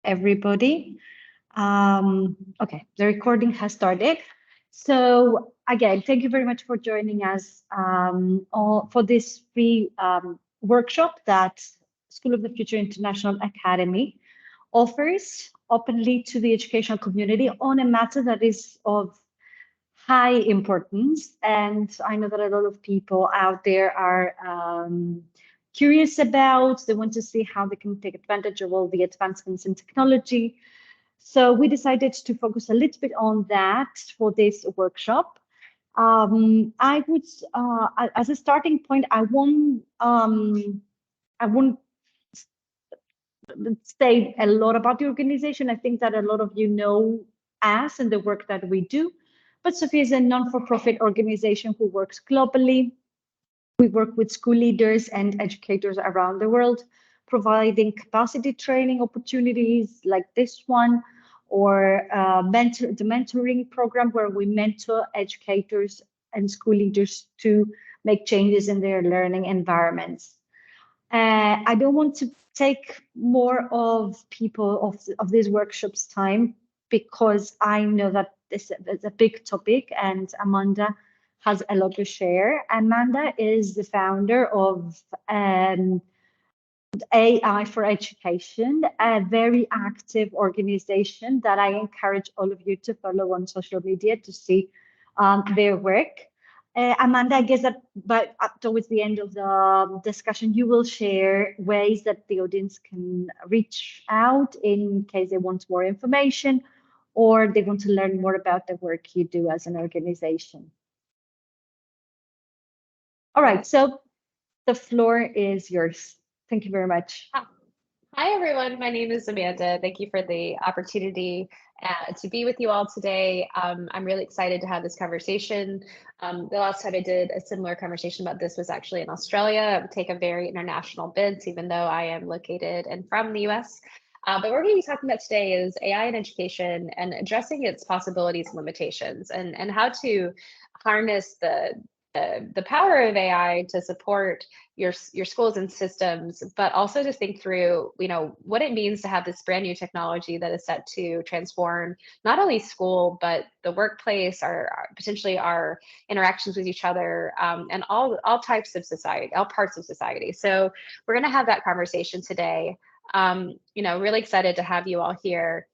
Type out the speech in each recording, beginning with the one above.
everybody. Okay, the recording has started. So again, thank you very much for joining us for this free workshop that School of the Future International Academy offers openly to the educational community on a matter that is of high importance. And I know that a lot of people out there are curious about, they want to see how they can take advantage of all the advancements in technology. So we decided to focus a little bit on that for this workshop. I would, as a starting point, I won't say a lot about the organization. I think that a lot of you know us and the work that we do. But Sophia is a non-for-profit organization who works globally. We work with school leaders and educators around the world, providing capacity training opportunities like this one, or the mentoring program where we mentor educators and school leaders to make changes in their learning environments. I don't want to take more of people of this workshop's time because I know that this is a big topic and Amanda has a lot to share. Amanda is the founder of AI for Education, a very active organization that I encourage all of you to follow on social media to see their work. Amanda, I guess that towards the end of the discussion, you will share ways that the audience can reach out in case they want more information or they want to learn more about the work you do as an organization. All right, so the floor is yours. Thank you very much. Hi, everyone. My name is Amanda. Thank you for the opportunity to be with you all today. I'm really excited to have this conversation. The last time I did a similar conversation about this was actually in Australia. I would take a very international bent, even though I am located and from the US. But what we're going to be talking about today is AI in education and addressing its possibilities and limitations and how to harness the power of AI to support your schools and systems, but also to think through, what it means to have this brand new technology that is set to transform not only school, but the workplace, potentially our interactions with each other, and all types of society, all parts of society. So we're going to have that conversation today. Really excited to have you all here.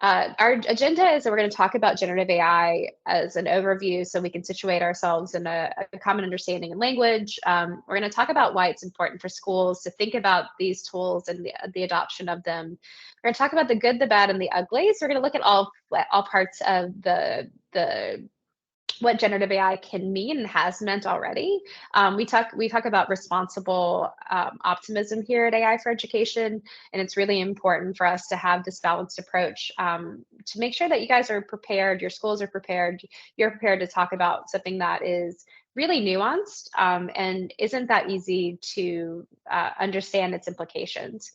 Our agenda is that we're going to talk about generative AI as an overview so we can situate ourselves in a common understanding and language. We're going to talk about why it's important for schools to think about these tools and the adoption of them. We're going to talk about the good, the bad, and the ugly. So we're going to look at all parts of what generative AI can mean and has meant already. We talk about responsible optimism here at AI for Education, and it's really important for us to have this balanced approach to make sure that you guys are prepared, your schools are prepared, you're prepared to talk about something that is really nuanced and isn't that easy to understand its implications.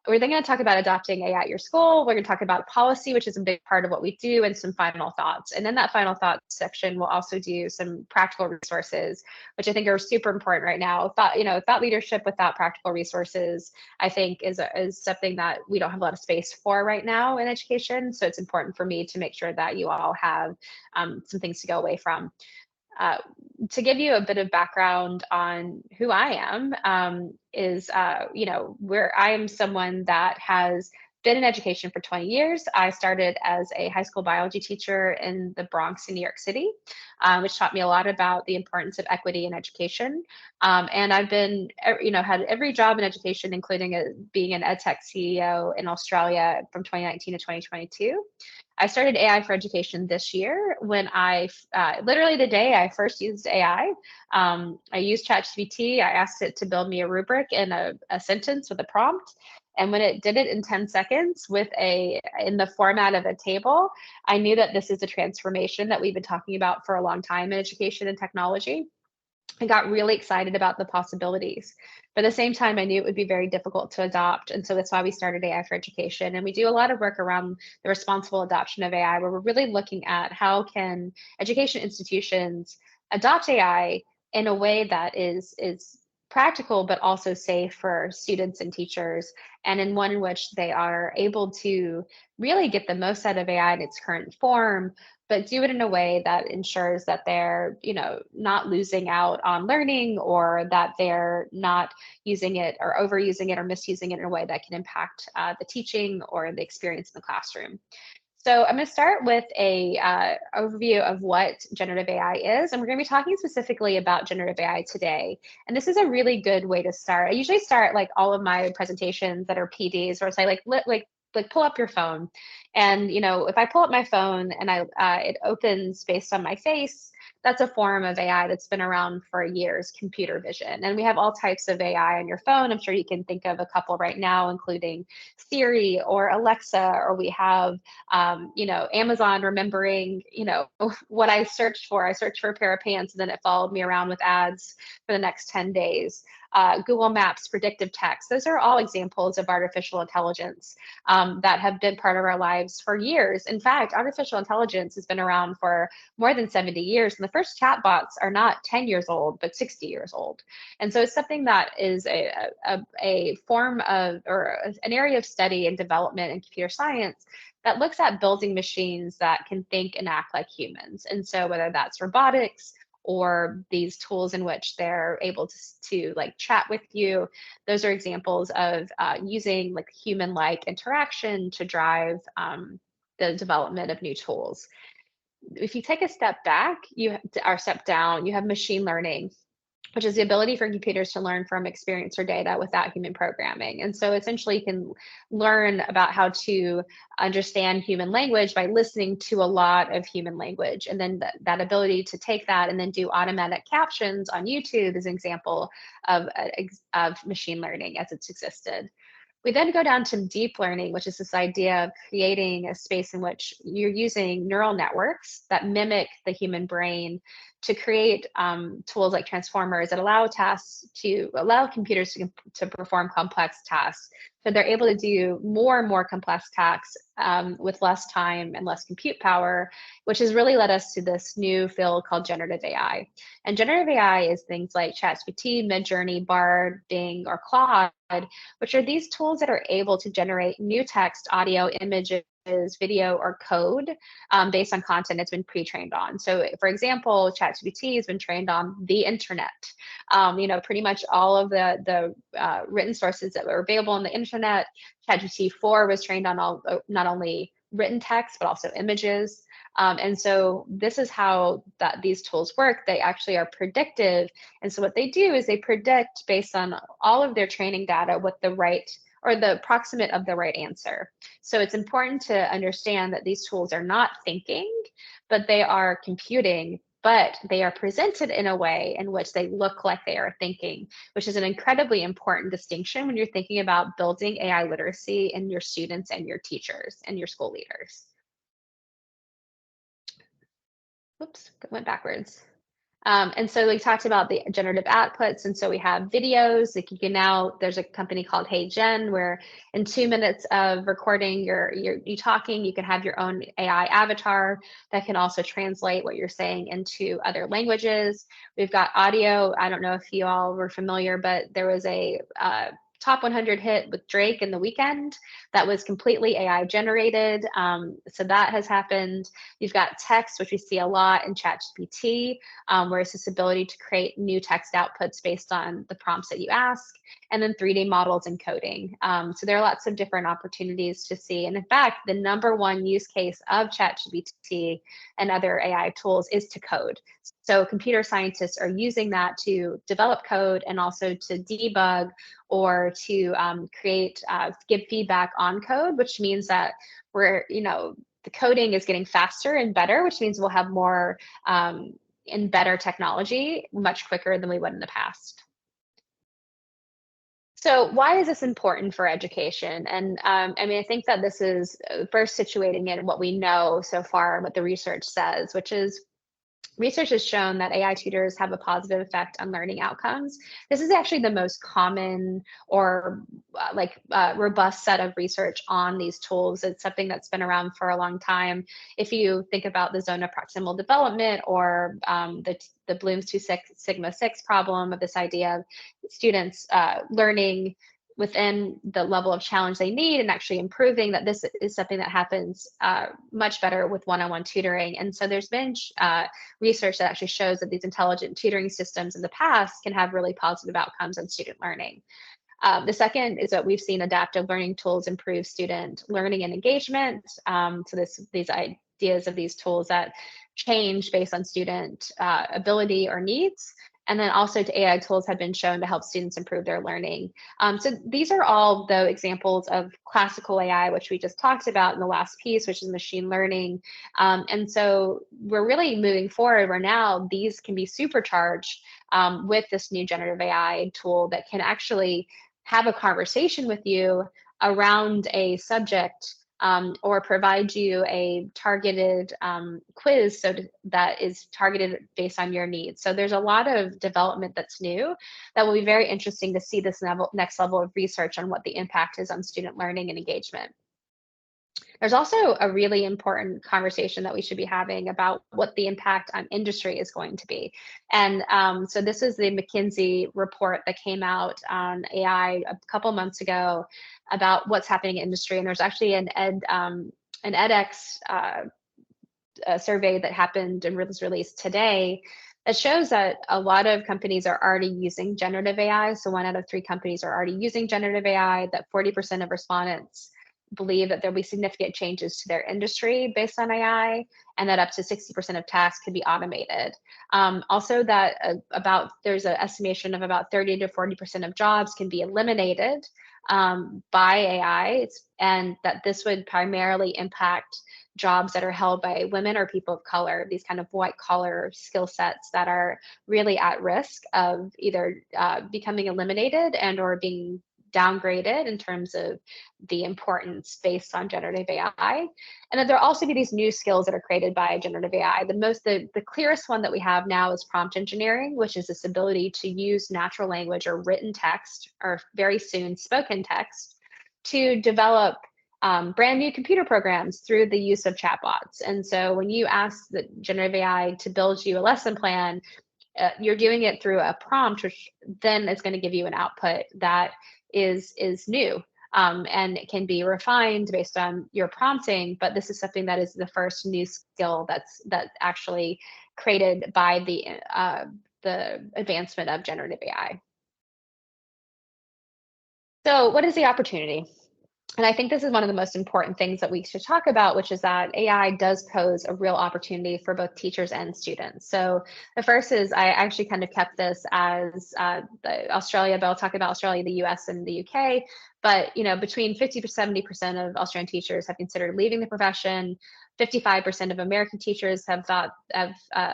We're then going to talk about adopting AI at your school. We're going to talk about policy, which is a big part of what we do, and some final thoughts. And then that final thoughts section will also do some practical resources, which I think are super important right now. Thought leadership without practical resources, I think, is something that we don't have a lot of space for right now in education. So it's important for me to make sure that you all have some things to go away from. To give you a bit of background on who I am, where I am someone that has been in education for 20 years. I started as a high school biology teacher in the Bronx in New York City, which taught me a lot about the importance of equity in education. And I've been, had every job in education, including being an EdTech CEO in Australia from 2019 to 2022. I started AI for Education this year when literally the day I first used AI. I used ChatGPT. I asked it to build me a rubric in a sentence with a prompt. And when it did it in 10 seconds in the format of a table, I knew that this is a transformation that we've been talking about for a long time in education and technology. I got really excited about the possibilities. But at the same time, I knew it would be very difficult to adopt. And so that's why we started AI for Education. And we do a lot of work around the responsible adoption of AI, where we're really looking at how can education institutions adopt AI in a way that is practical, but also safe for students and teachers, and in one in which they are able to really get the most out of AI in its current form, but do it in a way that ensures that they're, not losing out on learning, or that they're not using it or overusing it or misusing it in a way that can impact the teaching or the experience in the classroom. So I'm going to start with a overview of what generative AI is, and we're going to be talking specifically about generative AI today. And this is a really good way to start. I usually start like all of my presentations that are PDs, where I say like pull up your phone, and if I pull up my phone and it opens based on my face, that's a form of AI that's been around for years, computer vision. And we have all types of AI on your phone. I'm sure you can think of a couple right now, including Siri or Alexa, or we have Amazon remembering, what I searched for. I searched for a pair of pants, and then it followed me around with ads for the next 10 days. Google Maps, predictive text. Those are all examples of artificial intelligence that have been part of our lives for years. In fact, artificial intelligence has been around for more than 70 years, and the first chatbots are not 10 years old, but 60 years old. And so it's something that is a form of, or an area of study and development in computer science that looks at building machines that can think and act like humans. And so whether that's robotics, or these tools in which they're able to like chat with you, those are examples of using like human-like interaction to drive the development of new tools. If you take a step back, or step down, you have machine learning, which is the ability for computers to learn from experience or data without human programming. And so essentially you can learn about how to understand human language by listening to a lot of human language. And then that ability to take that and then do automatic captions on YouTube is an example of machine learning as it's existed. We then go down to deep learning, which is this idea of creating a space in which you're using neural networks that mimic the human brain to create tools like transformers that allow computers to perform complex tasks. So they're able to do more and more complex tasks with less time and less compute power, which has really led us to this new field called generative AI. And generative AI is things like ChatGPT, Midjourney, Bard, Bing, or Claude, which are these tools that are able to generate new text, audio, images, video, or code based on content it's been pre-trained on. So for example, ChatGPT has been trained on the internet. Pretty much all of the written sources that were available on the internet. ChatGPT 4 was trained on not only written text, but also images. And so this is how these tools work. They actually are predictive. And so what they do is they predict based on all of their training data what the right or the approximate of the right answer. So it's important to understand that these tools are not thinking, but they are computing, but they are presented in a way in which they look like they are thinking, which is an incredibly important distinction when you're thinking about building AI literacy in your students and your teachers and your school leaders. Oops, went backwards. And so we talked about the generative outputs. And so we have videos. Like there's a company called HeyGen, where in 2 minutes of recording you talking, you can have your own AI avatar that can also translate what you're saying into other languages. We've got audio. I don't know if you all were familiar, but there was a top 100 hit with Drake in The Weekend that was completely AI generated. So that has happened. You've got text, which we see a lot in ChatGPT, where it's this ability to create new text outputs based on the prompts that you ask, and then 3D models and coding. So there are lots of different opportunities to see. And in fact, the #1 use case of ChatGPT and other AI tools is to code. So computer scientists are using that to develop code and also to debug or to give feedback on code, which means that the coding is getting faster and better, which means we'll have more and better technology much quicker than we would in the past. So why is this important for education? And I think that this is first situating it in what we know so far, what the research says, which is research has shown that AI tutors have a positive effect on learning outcomes. This is actually the most common or robust set of research on these tools. It's something that's been around for a long time. If you think about the zone of proximal development or the Bloom's Two Sigma Six problem of this idea of students learning within the level of challenge they need and actually improving, that this is something that happens much better with one-on-one tutoring. And so there's been research that actually shows that these intelligent tutoring systems in the past can have really positive outcomes on student learning. The second is that we've seen adaptive learning tools improve student learning and engagement. So these ideas of these tools that change based on student ability or needs. And then also AI tools have been shown to help students improve their learning. So these are all, though, examples of classical AI, which we just talked about in the last piece, which is machine learning. And so we're really moving forward where now these can be supercharged with this new generative AI tool that can actually have a conversation with you around a subject or provide you a targeted quiz that is targeted based on your needs. So there's a lot of development that's new that will be very interesting to see this next level of research on what the impact is on student learning and engagement. There's also a really important conversation that we should be having about what the impact on industry is going to be. And so this is the McKinsey report that came out on AI a couple months ago about what's happening in industry. And there's actually an edX survey that happened and was released today that shows that a lot of companies are already using generative AI. So 1 out of 3 companies are already using generative AI, that 40% of respondents believe that there'll be significant changes to their industry based on AI, and that up to 60% of tasks can be automated. Also, that there's an estimation of about 30 to 40% of jobs can be eliminated by AI, and that this would primarily impact jobs that are held by women or people of color, these kind of white collar skill sets that are really at risk of either becoming eliminated and or being downgraded in terms of the importance based on generative AI. And then there'll also be these new skills that are created by generative AI. The clearest one that we have now is prompt engineering, which is this ability to use natural language or written text, or very soon spoken text, to develop brand new computer programs through the use of chatbots. And so when you ask the generative AI to build you a lesson plan, you're doing it through a prompt, which then is going to give you an output that is new and it can be refined based on your prompting. But this is something that is the first new skill that's actually created by the advancement of generative AI. So what is the opportunity? And I think this is one of the most important things that we should talk about, which is that AI does pose a real opportunity for both teachers and students. So the first is, I actually kind of kept this as Australia, but I'll talk about Australia, the US, and the UK. But between 50 to 70% of Australian teachers have considered leaving the profession. 55% of American teachers have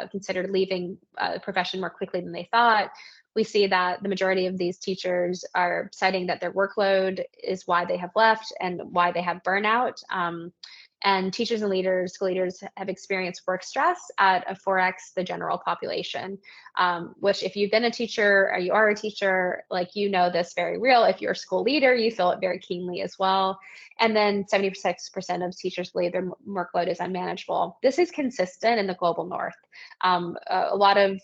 considered leaving the profession more quickly than they thought. We see that the majority of these teachers are citing that their workload is why they have left and why they have burnout. And teachers and school leaders have experienced work stress at a 4x the general population, which if you've been a teacher or you are a teacher, this very real. If you're a school leader, you feel it very keenly as well. And then 76% of teachers believe their workload is unmanageable. This is consistent in the global north. A lot of,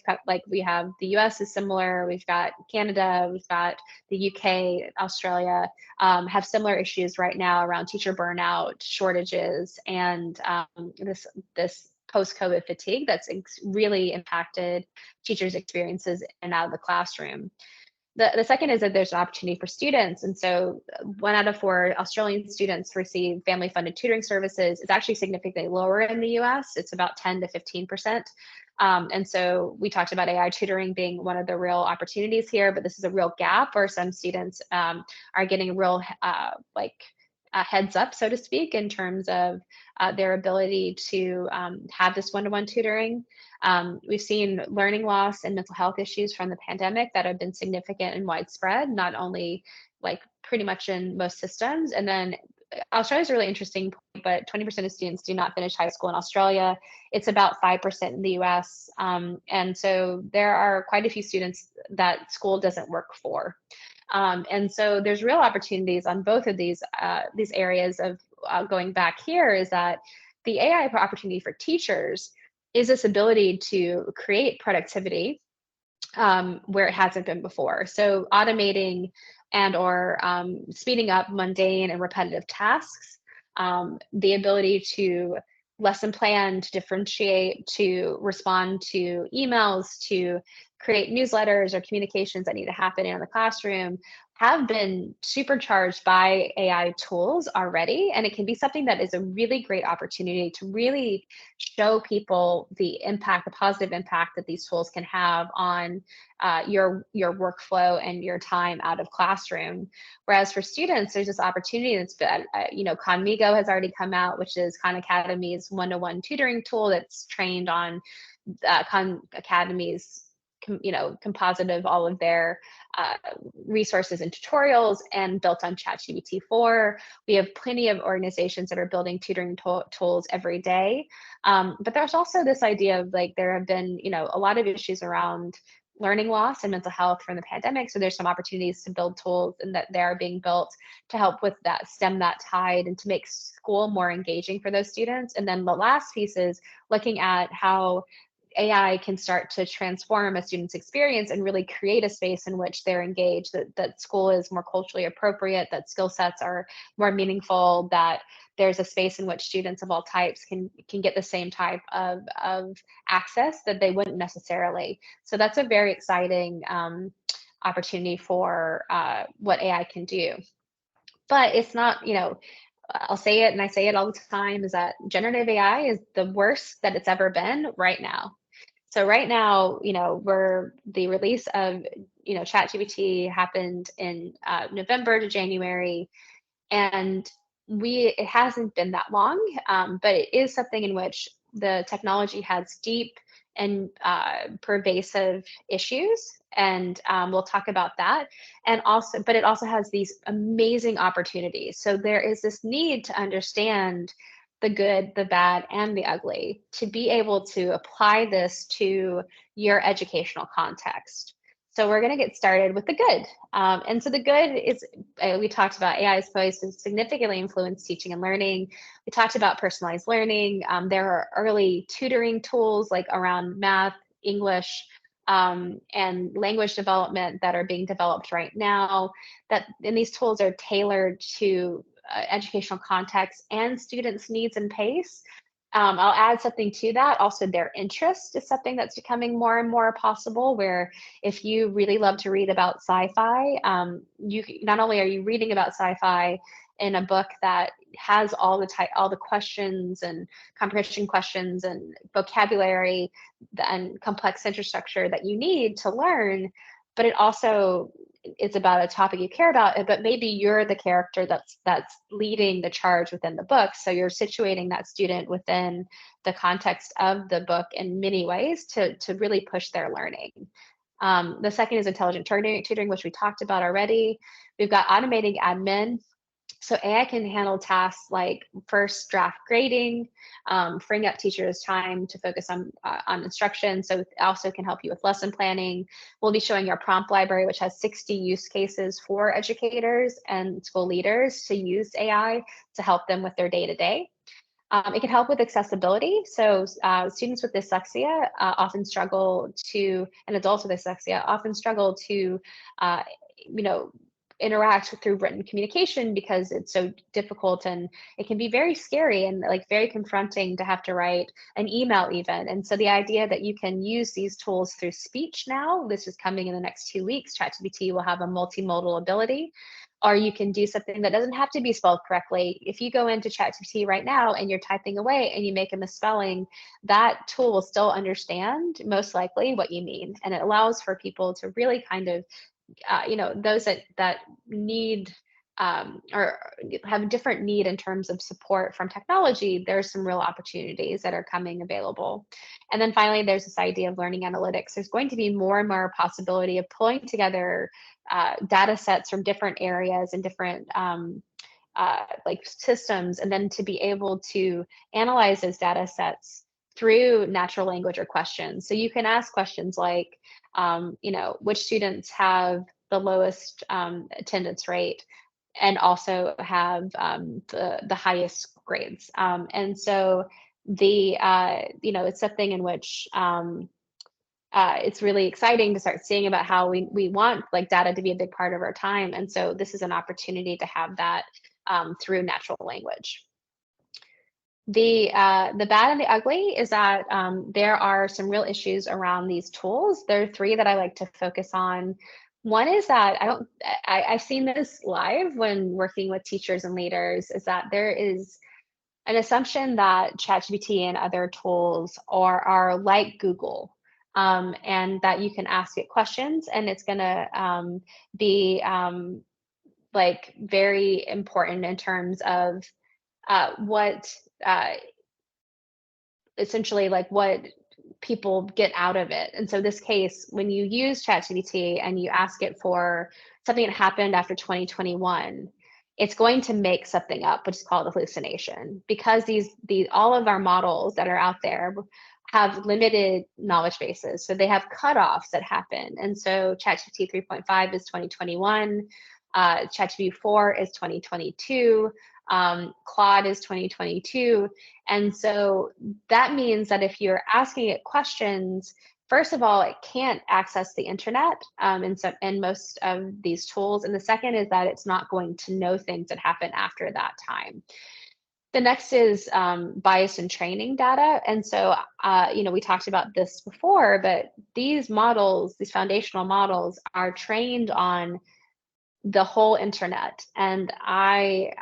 we have the US is similar, we've got Canada, we've got the UK, Australia, have similar issues right now around teacher burnout, shortages, and this post-COVID fatigue that's really impacted teachers' experiences in and out of the classroom. The second is that there's an opportunity for students. And so 1 out of 4 Australian students receive family-funded tutoring services. It's actually significantly lower in the US. It's about 10 to 15%. And so we talked about AI tutoring being one of the real opportunities here, but this is a real gap where some students are getting a real a heads up, so to speak, in terms of their ability to have this one-to-one tutoring. We've seen learning loss and mental health issues from the pandemic that have been significant and widespread, not only pretty much in most systems. And then Australia is a really interesting point but 20% of students do not finish high school in Australia. It's about 5% in the US. And so there are quite a few students that school doesn't work for. And so there's real opportunities on both of these areas of going back here, is that the AI opportunity for teachers is this ability to create productivity where it hasn't been before. So automating and or speeding up mundane and repetitive tasks, the ability to lesson plan, to differentiate, to respond to emails, to create newsletters or communications that need to happen in the classroom, have been supercharged by AI tools already. And it can be something that is a really great opportunity to really show people the impact, the positive impact that these tools can have on your workflow and your time out of classroom. Whereas for students, there's this opportunity that's been, Conmigo has already come out, which is Khan Academy's one-to-one tutoring tool that's trained on Khan Academy's composite of all of their resources and tutorials and built on ChatGPT 4. We have plenty of organizations that are building tutoring tools every day. But there's also this idea of there have been, a lot of issues around learning loss and mental health from the pandemic. So there's some opportunities to build tools and that they are being built to help with that, stem that tide and to make school more engaging for those students. And then the last piece is looking at how AI can start to transform a student's experience and really create a space in which they're engaged, that school is more culturally appropriate, that skill sets are more meaningful, that there's a space in which students of all types can get the same type of access that they wouldn't necessarily. So that's a very exciting opportunity for what AI can do. But it's not, I'll say it, and I say it all the time, is that generative AI is the worst that it's ever been right now. So right now, the release of, ChatGPT happened in November to January, and it hasn't been that long, but it is something in which the technology has deep and pervasive issues, and we'll talk about that. But it also has these amazing opportunities. So there is this need to understand the good, the bad, and the ugly, to be able to apply this to your educational context. So we're going to get started with the good. And so the good is, we talked about AI is poised to significantly influence teaching and learning. We talked about personalized learning. There are early tutoring tools around math, English, and language development that are being developed right now. And these tools are tailored to educational context and students' needs and pace. I'll add something to that. Also, their interest is something that's becoming more and more possible, where if you really love to read about sci-fi, you not only are you reading about sci-fi in a book that has all the questions and comprehension questions and vocabulary and complex sentence structure that you need to learn, but it's about a topic you care about, but maybe you're the character that's leading the charge within the book. So you're situating that student within the context of the book in many ways to really push their learning. The second is intelligent tutoring, which we talked about already. We've got automating admin. So AI can handle tasks like first draft grading, freeing up teachers' time to focus on instruction. So it also can help you with lesson planning. We'll be showing our prompt library, which has 60 use cases for educators and school leaders to use AI to help them with their day-to-day. It can help with accessibility. So students with dyslexia often struggle to, and adults with dyslexia often struggle to, interact through written communication because it's so difficult, and it can be very scary and very confronting to have to write an email even. And so the idea that you can use these tools through speech now, this is coming in the next 2 weeks, ChatGPT will have a multimodal ability, or you can do something that doesn't have to be spelled correctly. If you go into ChatGPT right now and you're typing away and you make a misspelling, that tool will still understand most likely what you mean. And it allows for people to really kind of those that need or have a different need in terms of support from technology, there's some real opportunities that are coming available. And then finally, there's this idea of learning analytics. There's going to be more and more possibility of pulling together data sets from different areas and different like systems, and then to be able to analyze those data sets through natural language or questions. So you can ask questions like, which students have the lowest attendance rate and also have the highest grades. And so it's something in which it's really exciting to start seeing about how we want like data to be a big part of our time. And so this is an opportunity to have that through natural language. The bad and the ugly is that there are some real issues around these tools. There are three that I like to focus on. One is that I've seen this live when working with teachers and leaders, is that there is an assumption that ChatGPT and other tools are like Google, and that you can ask it questions and it's going to be like very important in terms of what essentially like what people get out of it. And so this case, when you use ChatGPT and you ask it for something that happened after 2021, it's going to make something up, which is called a hallucination, because these all of our models that are out there have limited knowledge bases. So they have cutoffs that happen. And so ChatGPT 3.5 is 2021, ChatGPT 4 is 2022, Claude is 2022. And so that means that if you're asking it questions, first of all, it can't access the internet in most of these tools. And the second is that it's not going to know things that happen after that time. The next is bias and training data. And so, we talked about this before, but these models, these foundational models, are trained on the whole internet. And I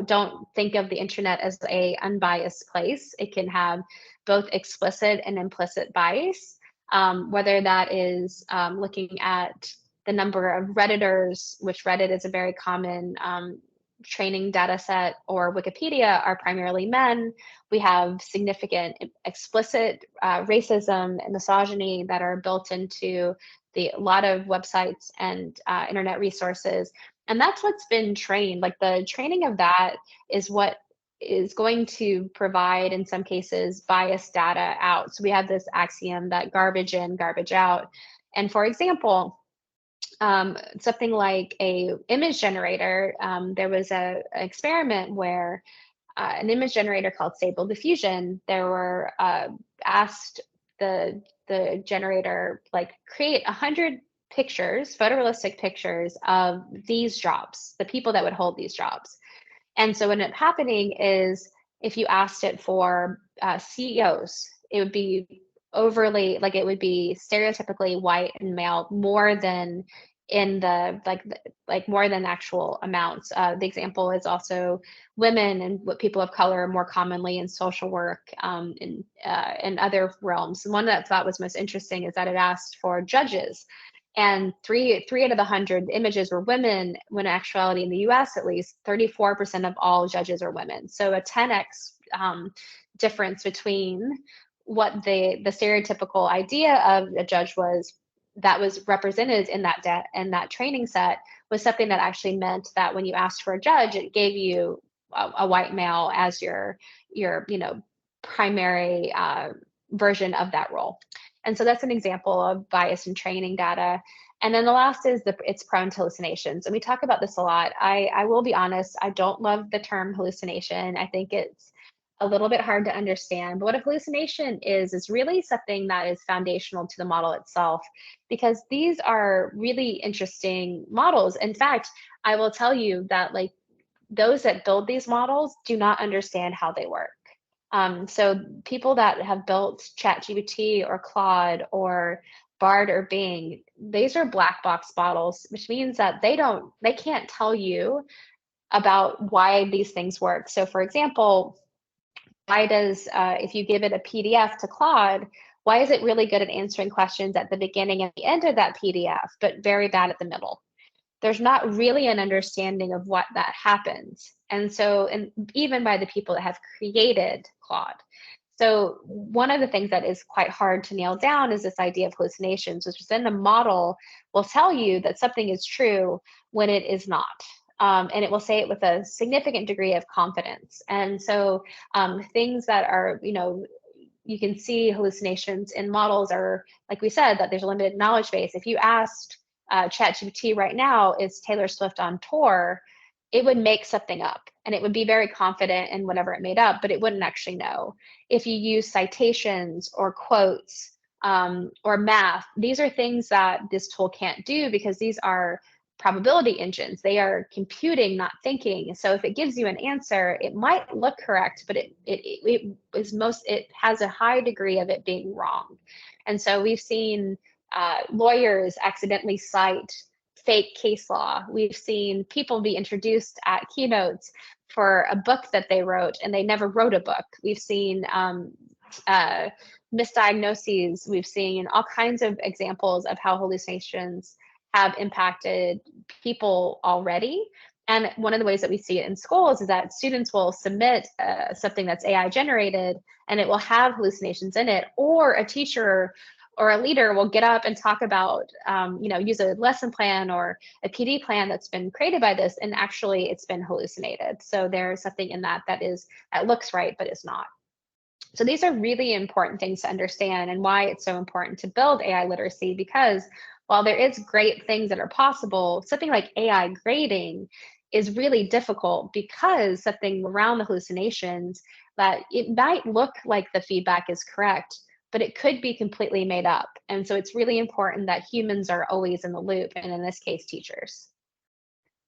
don't think of the internet as a unbiased place. It can have both explicit and implicit bias, whether that is looking at the number of Redditors, which Reddit is a very common training data set, or Wikipedia are primarily men. We have significant explicit racism and misogyny that are built into a lot of websites and internet resources. And that's what's been trained. Like the training of that is what is going to provide, in some cases, biased data out. So we have this axiom that garbage in, garbage out. And for example, something like a image generator, there was an experiment where an image generator called Stable Diffusion, there were asked the generator, like, create 100 pictures, photorealistic pictures of these jobs, the people that would hold these jobs. And so what ended up happening is, if you asked it for CEOs, it would be overly, like, it would be stereotypically white and male more than in the more than actual amounts. The example is also women and what people of color more commonly in social work, in other realms. And one that I thought was most interesting is that it asked for judges, and three out of the 100 images were women, when in actuality in the US at least 34% of all judges are women. So a 10x difference between what the stereotypical idea of a judge was, that was represented in that training set, was something that actually meant that when you asked for a judge, it gave you a white male as your primary version of that role. And so that's an example of bias in training data. And then the last is it's prone to hallucinations. And we talk about this a lot. I will be honest, I don't love the term hallucination. I think it's a little bit hard to understand. But what a hallucination is really something that is foundational to the model itself, because these are really interesting models. In fact, I will tell you that, like, those that build these models do not understand how they work. So people that have built ChatGPT or Claude or Bard or Bing, these are black box models, which means that they can't tell you about why these things work. So for example, why does, if you give it a PDF to Claude, why is it really good at answering questions at the beginning and the end of that PDF, but very bad at the middle? There's not really an understanding of what that happens. And so, and even by the people that have created Claude. So one of the things that is quite hard to nail down is this idea of hallucinations, which is then the model will tell you that something is true when it is not. and it will say it with a significant degree of confidence. And so things that are, you can see hallucinations in models are, like we said, that there's a limited knowledge base. If you asked ChatGPT right now, is Taylor Swift on tour? It would make something up and it would be very confident in whatever it made up, but it wouldn't actually know. If you use citations or quotes or math, these are things that this tool can't do because these are probability engines. They are computing, not thinking. So if it gives you an answer, it might look correct, but it has a high degree of it being wrong. And so we've seen lawyers accidentally cite fake case law. We've seen people be introduced at keynotes for a book that they wrote and they never wrote a book. We've seen misdiagnoses. We've seen all kinds of examples of how hallucinations have impacted people already. And one of the ways that we see it in schools is that students will submit something that's AI generated and it will have hallucinations in it, or a teacher or a leader will get up and talk about, use a lesson plan or a PD plan that's been created by this, and actually it's been hallucinated. So there's something in that looks right, but is not. So these are really important things to understand, and why it's so important to build AI literacy, because while there is great things that are possible, something like AI grading is really difficult because something around the hallucinations that it might look like the feedback is correct, but it could be completely made up. And so it's really important that humans are always in the loop, and in this case, teachers.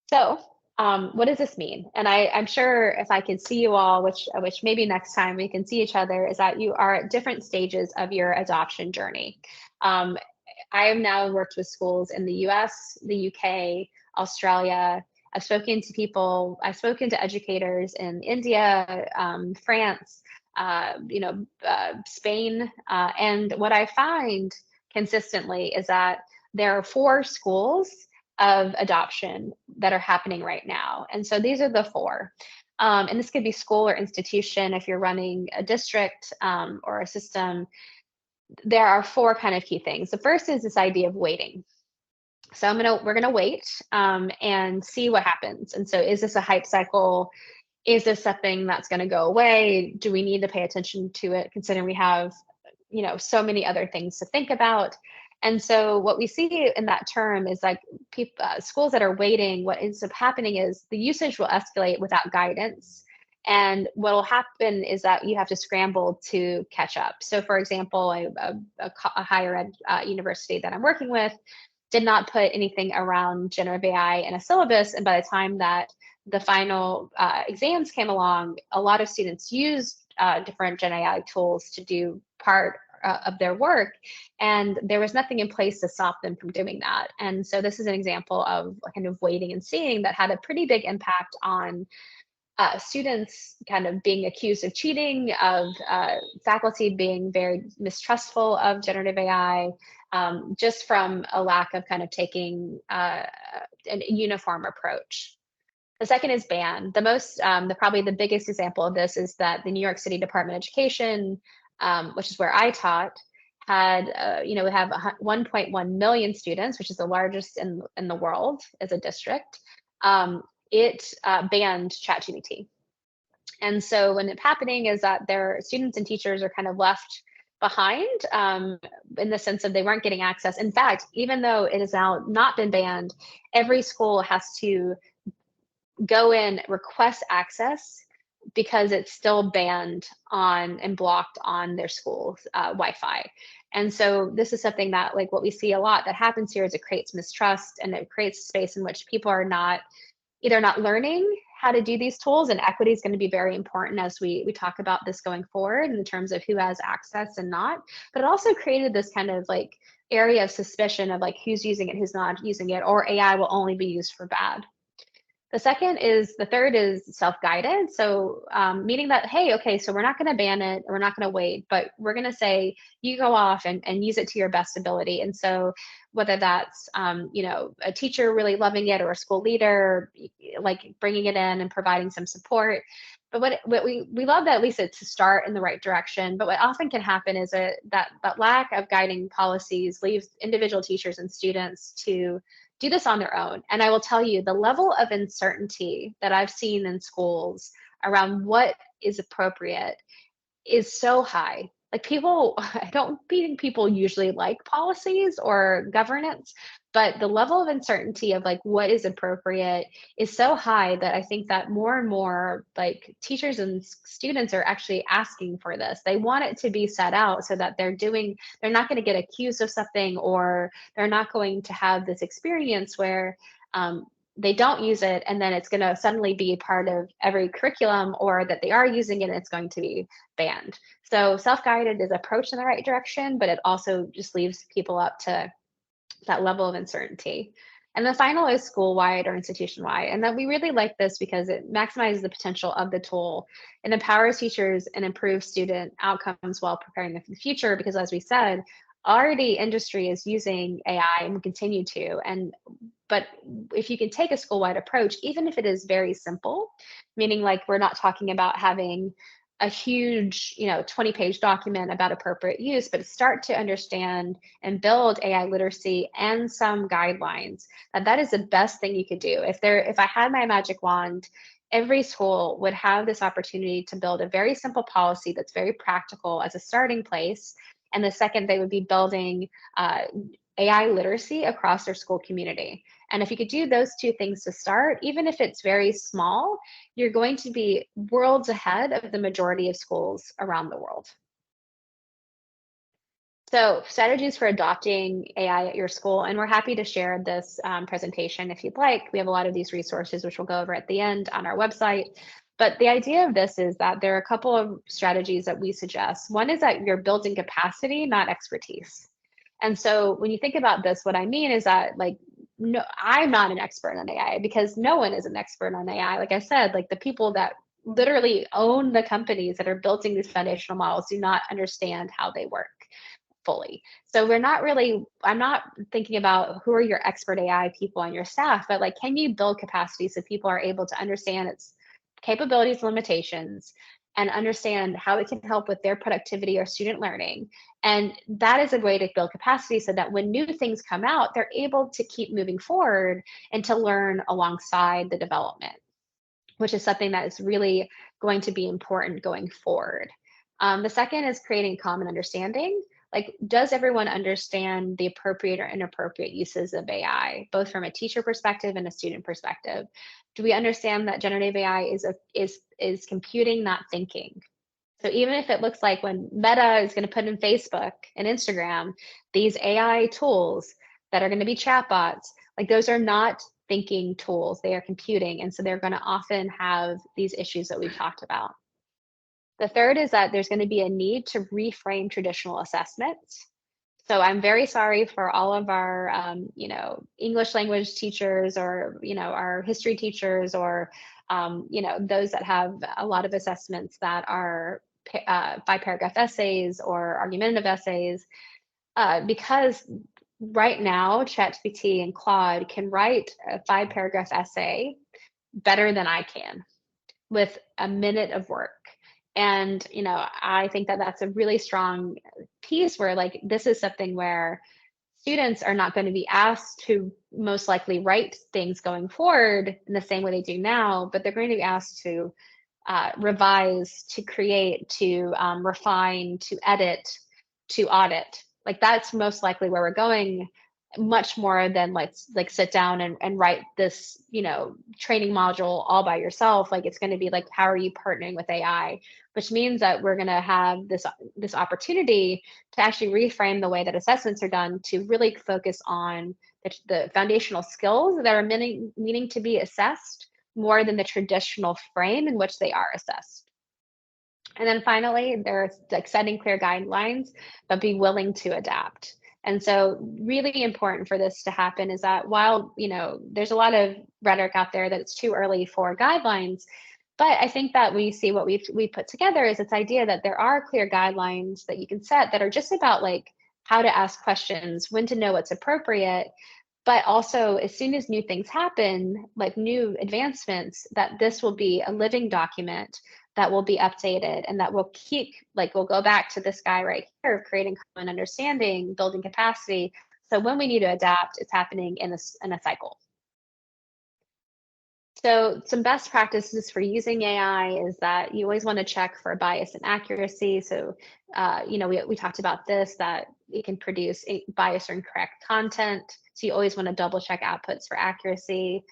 So what does this mean? And I'm sure if I could see you all, which maybe next time we can see each other, is that you are at different stages of your adoption journey. I have now worked with schools in the US, the UK, Australia. I've spoken to educators in India, France, Spain. And what I find consistently is that there are 4 schools of adoption that are happening right now. And so these are the 4. And this could be school or institution if you're running a district or a system. There are 4 kind of key things. The first is this idea of waiting. So we're gonna wait and see what happens. And so is this a hype cycle? Is this something that's gonna go away? Do we need to pay attention to it, considering we have, so many other things to think about? And so what we see in that term is like schools that are waiting, what ends up happening is the usage will escalate without guidance. And what will happen is that you have to scramble to catch up. So for example, a higher ed university that I'm working with did not put anything around generative AI in a syllabus. And by the time that the final exams came along, a lot of students used different Gen AI tools to do part of their work, and there was nothing in place to stop them from doing that. And so this is an example of kind of waiting and seeing that had a pretty big impact on students kind of being accused of cheating, of faculty being very mistrustful of generative AI, just from a lack of kind of taking a uniform approach. The second is ban. Probably the biggest example of this is that the New York City Department of Education, which is where I taught, had, we have 1.1 million students, which is the largest in the world as a district. It banned ChatGPT. And so when it's happening is that their students and teachers are kind of left behind in the sense of they weren't getting access. In fact, even though it has now not been banned, every school has to go in, request access, because it's still banned on and blocked on their school's Wi-Fi. And so this is something that, like, what we see a lot that happens here is it creates mistrust, and it creates a space in which people are either not learning how to do these tools, and equity is going to be very important as we talk about this going forward in terms of who has access and not. But it also created this kind of like area of suspicion of like who's using it, who's not using it, or AI will only be used for bad. The third is self-guided. So meaning that, hey, okay, so we're not going to ban it, we're not going to wait, but we're going to say you go off and use it to your best ability. And so whether that's, a teacher really loving it, or a school leader, like bringing it in and providing some support. But what we love that at least it's to start in the right direction. But what often can happen is that lack of guiding policies leaves individual teachers and students to do this on their own. And I will tell you, the level of uncertainty that I've seen in schools around what is appropriate is so high. Like people, I don't think people usually like policies or governance, but the level of uncertainty of like what is appropriate is so high that I think that more and more like teachers and students are actually asking for this. They want it to be set out so that they're not going to get accused of something, or they're not going to have this experience where they don't use it and then it's going to suddenly be part of every curriculum, or that they are using it and it's going to be banned. So self-guided is approach in the right direction, but it also just leaves people up to that level of uncertainty. And the final is school-wide or institution-wide. And that we really like this because it maximizes the potential of the tool and empowers teachers and improves student outcomes while preparing them for the future. Because as we said, already industry is using AI and will continue to. But if you can take a school-wide approach, even if it is very simple, meaning like we're not talking about having a huge 20-page document about appropriate use, but start to understand and build AI literacy and some guidelines, that is the best thing you could do. If I had my magic wand, every school would have this opportunity to build a very simple policy that's very practical as a starting place. And the second, they would be building AI literacy across their school community. And if you could do those two things to start, even if it's very small, you're going to be worlds ahead of the majority of schools around the world. So strategies for adopting AI at your school, and we're happy to share this presentation if you'd like. We have a lot of these resources, which we'll go over at the end on our website. But the idea of this is that there are a couple of strategies that we suggest. One is that you're building capacity, not expertise. And so when you think about this, what I mean is that no, I'm not an expert on AI because no one is an expert on AI. Like I said, like the people that literally own the companies that are building these foundational models do not understand how they work fully. So I'm not thinking about who are your expert AI people on your staff, but like, can you build capacity so people are able to understand its capabilities, limitations, and understand how it can help with their productivity or student learning. And that is a way to build capacity so that when new things come out, they're able to keep moving forward and to learn alongside the development, which is something that is really going to be important going forward. The second is creating common understanding. Like, does everyone understand the appropriate or inappropriate uses of AI, both from a teacher perspective and a student perspective? Do we understand that generative AI is computing, not thinking? So even if it looks like when Meta is going to put in Facebook and Instagram, these AI tools that are going to be chatbots, like those are not thinking tools, they are computing. And so they're going to often have these issues that we've talked about. The third is that there's going to be a need to reframe traditional assessments. So I'm very sorry for all of our, English language teachers, or, our history teachers, or, those that have a lot of assessments that are by paragraph essays or argumentative essays, because right now ChatGPT and Claude can write a 5-paragraph essay better than I can with a minute of work. And, I think that that's a really strong piece where like, this is something where students are not going to be asked to most likely write things going forward in the same way they do now, but they're going to be asked to revise, to create, to refine, to edit, to audit. Like that's most likely where we're going, much more than let's like sit down and write this, training module all by yourself. Like it's going to be like, how are you partnering with AI? Which means that we're going to have this opportunity to actually reframe the way that assessments are done to really focus on the foundational skills that are meaning to be assessed more than the traditional frame in which they are assessed. And then finally, there's like setting clear guidelines, but be willing to adapt. And so really important for this to happen is that while, there's a lot of rhetoric out there that it's too early for guidelines, but I think that we see what we put together is this idea that there are clear guidelines that you can set that are just about like how to ask questions, when to know what's appropriate, but also as soon as new things happen, like new advancements, that this will be a living document that will be updated and that will keep, like we'll go back to this guy right here of creating common understanding, building capacity, So when we need to adapt, it's happening in a cycle. So some best practices for using AI is that you always want to check for bias and accuracy. So, we talked about this, that it can produce bias or incorrect content. So you always want to double check outputs for accuracy.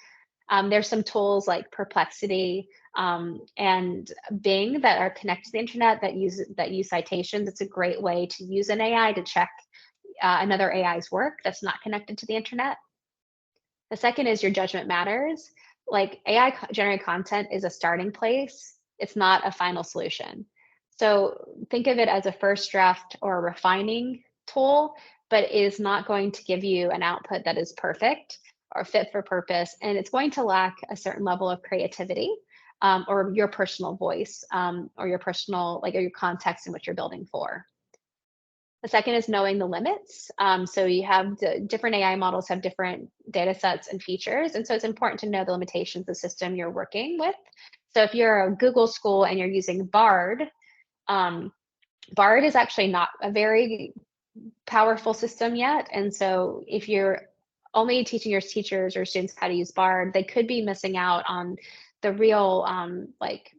There's some tools like Perplexity and Bing that are connected to the internet that use citations. It's a great way to use an AI to check another AI's work that's not connected to the internet. The second is your judgment matters. Like AI generated content is a starting place. It's not a final solution. So think of it as a first draft or a refining tool, but is not going to give you an output that is perfect or fit for purpose. And it's going to lack a certain level of creativity or your personal voice or your personal, or your context in which you're building for. The second is knowing the limits. So you have the different AI models have different data sets and features. And so it's important to know the limitations of the system you're working with. So if you're a Google school and you're using Bard, Bard is actually not a very powerful system yet. And so if you're only teaching your teachers or students how to use Bard, they could be missing out on the real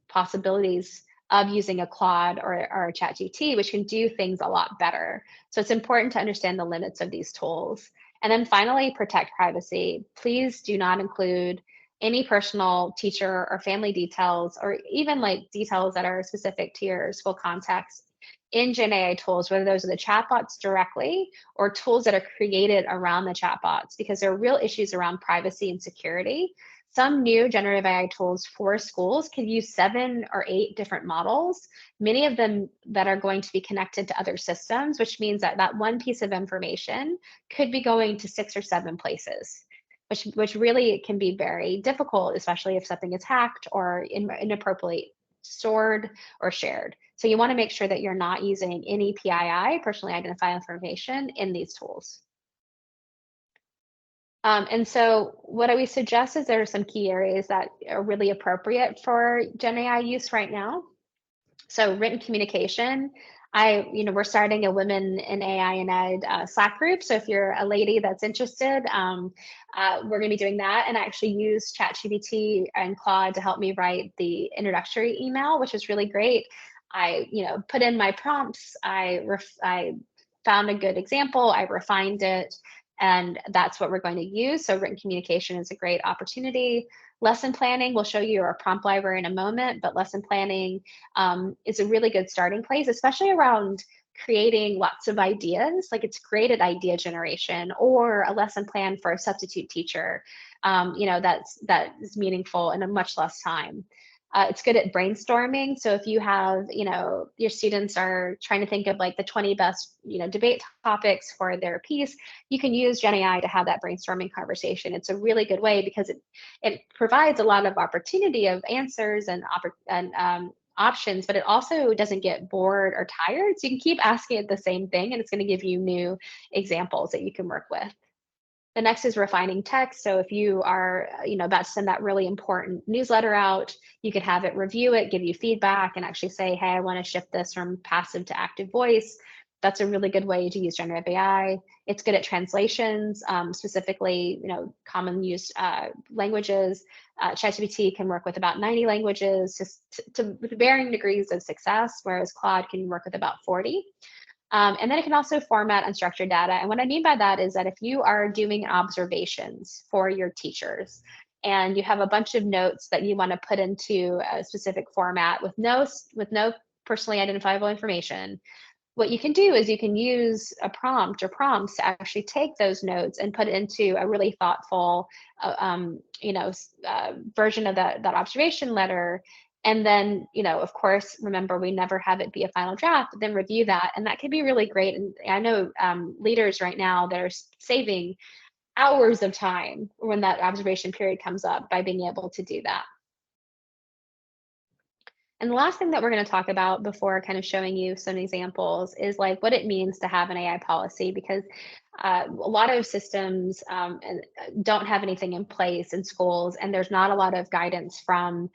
possibilities of using a Claude or a ChatGPT, which can do things a lot better. So it's important to understand the limits of these tools. And then finally, protect privacy. Please do not include any personal teacher or family details, or even details that are specific to your school context in Gen AI tools, whether those are the chatbots directly or tools that are created around the chatbots, because there are real issues around privacy and security. Some new generative AI tools for schools can use 7 or 8 different models, many of them that are going to be connected to other systems, which means that that one piece of information could be going to 6 or 7 places, which really can be very difficult, especially if something is hacked or inappropriately stored or shared. So you want to make sure that you're not using any PII, personally identified information, in these tools. And so what we suggest is there are some key areas that are really appropriate for Gen AI use right now. So written communication. We're starting a Women in AI and Ed Slack group. So if you're a lady that's interested, we're going to be doing that. And I actually use ChatGPT and Claude to help me write the introductory email, which is really great. I put in my prompts. I found a good example. I refined it. And that's what we're going to use. So written communication is a great opportunity. Lesson planning, we'll show you our prompt library in a moment, but lesson planning is a really good starting place, especially around creating lots of ideas. Like it's created idea generation or a lesson plan for a substitute teacher, that is meaningful in a much less time. It's good at brainstorming. So if you have, your students are trying to think of the 20 best, debate topics for their piece, you can use Gen AI to have that brainstorming conversation. It's a really good way because it provides a lot of opportunity of answers and options, but it also doesn't get bored or tired. So you can keep asking it the same thing, and it's going to give you new examples that you can work with. The next is refining text. So if you are, about to send that really important newsletter out, you could have it review it, give you feedback, and actually say, hey, I want to shift this from passive to active voice. That's a really good way to use generative AI. It's good at translations, specifically, common use languages. ChatGPT can work with about 90 languages, with varying degrees of success, whereas Claude can work with about 40. And then it can also format unstructured data. And what I mean by that is that if you are doing observations for your teachers and you have a bunch of notes that you want to put into a specific format with no personally identifiable information, what you can do is you can use a prompt or prompts to actually take those notes and put it into a really thoughtful, version of that observation letter. And then, of course, remember, we never have it be a final draft, but then review that. And that can be really great. And I know leaders right now that are saving hours of time when that observation period comes up by being able to do that. And the last thing that we're going to talk about before kind of showing you some examples is like what it means to have an AI policy, because a lot of systems don't have anything in place in schools, and there's not a lot of guidance from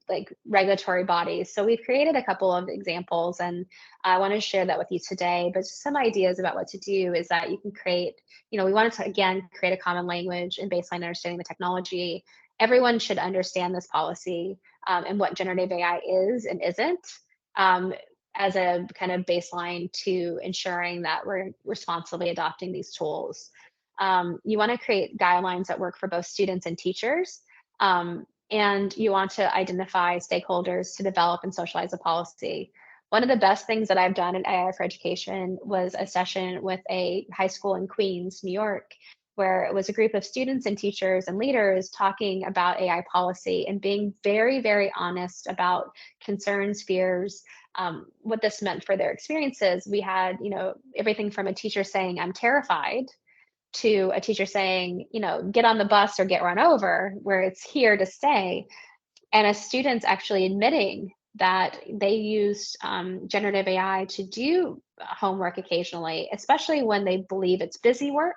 like regulatory bodies. So we've created a couple of examples, and I want to share that with you today. But just some ideas about what to do is that you can create, we wanted to, again, create a common language and baseline understanding the technology. Everyone should understand this policy and what generative AI is and isn't, as a kind of baseline to ensuring that we're responsibly adopting these tools. You want to create guidelines that work for both students and teachers. And you want to identify stakeholders to develop and socialize a policy. One of the best things that I've done in AI for Education was a session with a high school in Queens, New York, where it was a group of students and teachers and leaders talking about AI policy and being very, very honest about concerns, fears, what this meant for their experiences. We had, everything from a teacher saying, "I'm terrified," to a teacher saying, "Get on the bus or get run over," where it's here to stay. And as students actually admitting that they use generative AI to do homework occasionally, especially when they believe it's busy work,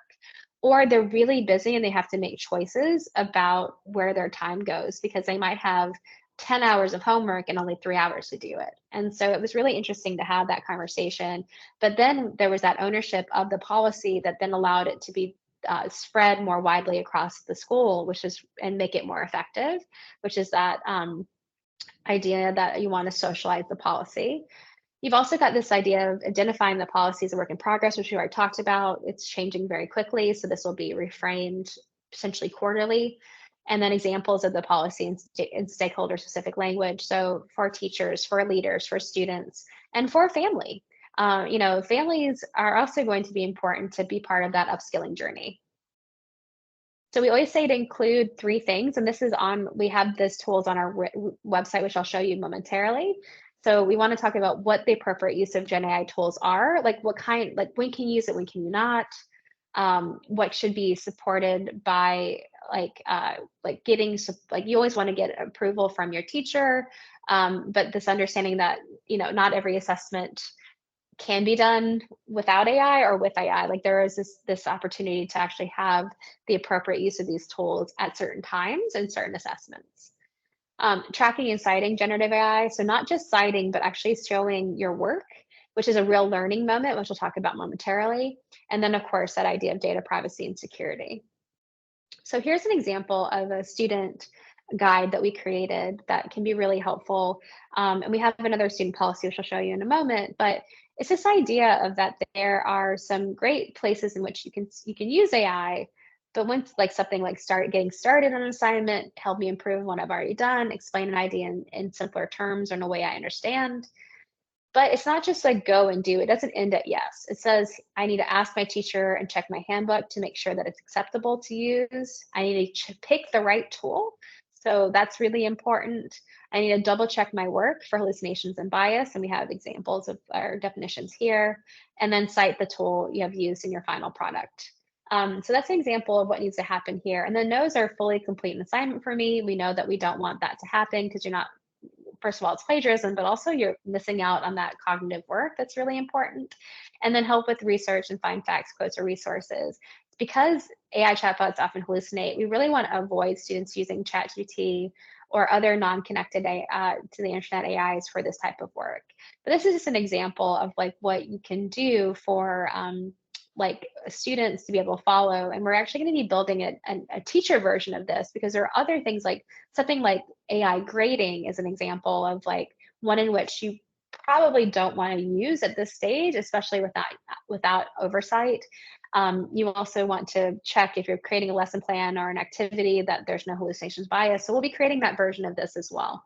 or they're really busy and they have to make choices about where their time goes because they might have 10 hours of homework and only 3 hours to do it. And so it was really interesting to have that conversation. But then there was that ownership of the policy that then allowed it to be spread more widely across the school, and make it more effective, which is that idea that you want to socialize the policy. You've also got this idea of identifying the policy as a work in progress, which we already talked about. It's changing very quickly, so this will be reframed essentially quarterly. And then examples of the policy in stakeholder-specific language. So for teachers, for leaders, for students, and for family. Families are also going to be important to be part of that upskilling journey. So we always say to include 3 things, and we have this tools on our website, which I'll show you momentarily. So we want to talk about what the appropriate use of Gen AI tools are, like when can you use it, when can you not, what should be supported by you always want to get approval from your teacher, but this understanding that not every assessment can be done without AI or with AI. Like there is this opportunity to actually have the appropriate use of these tools at certain times and certain assessments. Tracking and citing generative AI. So not just citing, but actually showing your work, which is a real learning moment, which we'll talk about momentarily. And then of course, that idea of data privacy and security. So here's an example of a student guide that we created that can be really helpful. And we have another student policy, which I'll show you in a moment, but it's this idea of that there are some great places in which you can use AI, but once something like getting started on an assignment, help me improve what I've already done, explain an idea in simpler terms or in a way I understand. But it's not just like go and do. It doesn't end at yes. It says I need to ask my teacher and check my handbook to make sure that it's acceptable to use. I need to pick the right tool. So that's really important. I need to double check my work for hallucinations and bias. And we have examples of our definitions here. And then cite the tool you have used in your final product. So that's an example of what needs to happen here. And then those are fully complete an assignment for me. We know that we don't want that to happen because you're not, first of all, it's plagiarism, but also you're missing out on that cognitive work that's really important. And then help with research and find facts, quotes, or resources. Because AI chatbots often hallucinate, we really want to avoid students using ChatGPT or other non-connected to the internet AIs for this type of work. But this is just an example of what you can do for students to be able to follow. And we're actually going to be building a teacher version of this because there are other things something like AI grading is an example of one in which you probably don't want to use at this stage, especially without oversight. You also want to check if you're creating a lesson plan or an activity that there's no hallucinations bias. So we'll be creating that version of this as well.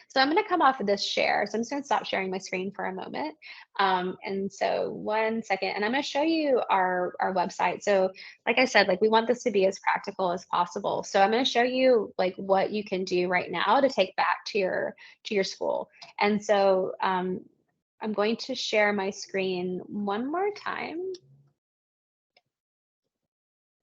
So I'm going to come off of this share. So I'm just going to stop sharing my screen for a moment. And so 1 second, and I'm going to show you our website. So like I said, we want this to be as practical as possible. So I'm going to show you what you can do right now to take back to your school. And so I'm going to share my screen one more time.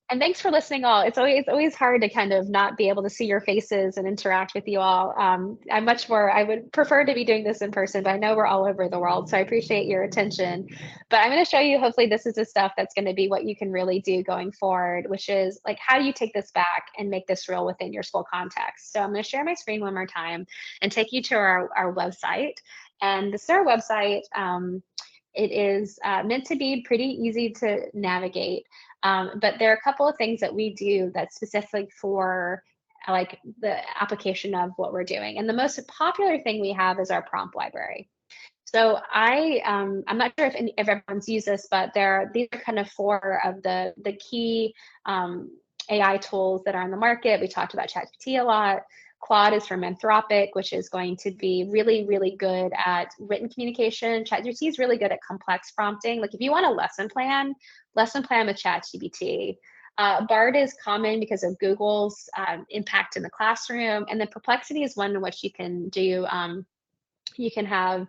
And thanks for listening all. It's always hard to kind of not be able to see your faces and interact with you all. I would prefer to be doing this in person, but I know we're all over the world, so I appreciate your attention. But I'm going to show you, hopefully this is the stuff that's going to be what you can really do going forward, which is like, how do you take this back and make this real within your school context? So I'm going to share my screen one more time and take you to our website. And this is our website. It is meant to be pretty easy to navigate. But there are a couple of things that we do that's specific for like the application of what we're doing. And the most popular thing we have is our prompt library. So I'm not sure if everyone's used this, but these are kind of four of the key AI tools that are on the market. We talked about ChatGPT a lot. Claude is from Anthropic, which is going to be really, really good at written communication. ChatGPT is really good at complex prompting. Like if you want a lesson plan with ChatGPT. BART is common because of Google's impact in the classroom. And then Perplexity is one in which you can do, you can have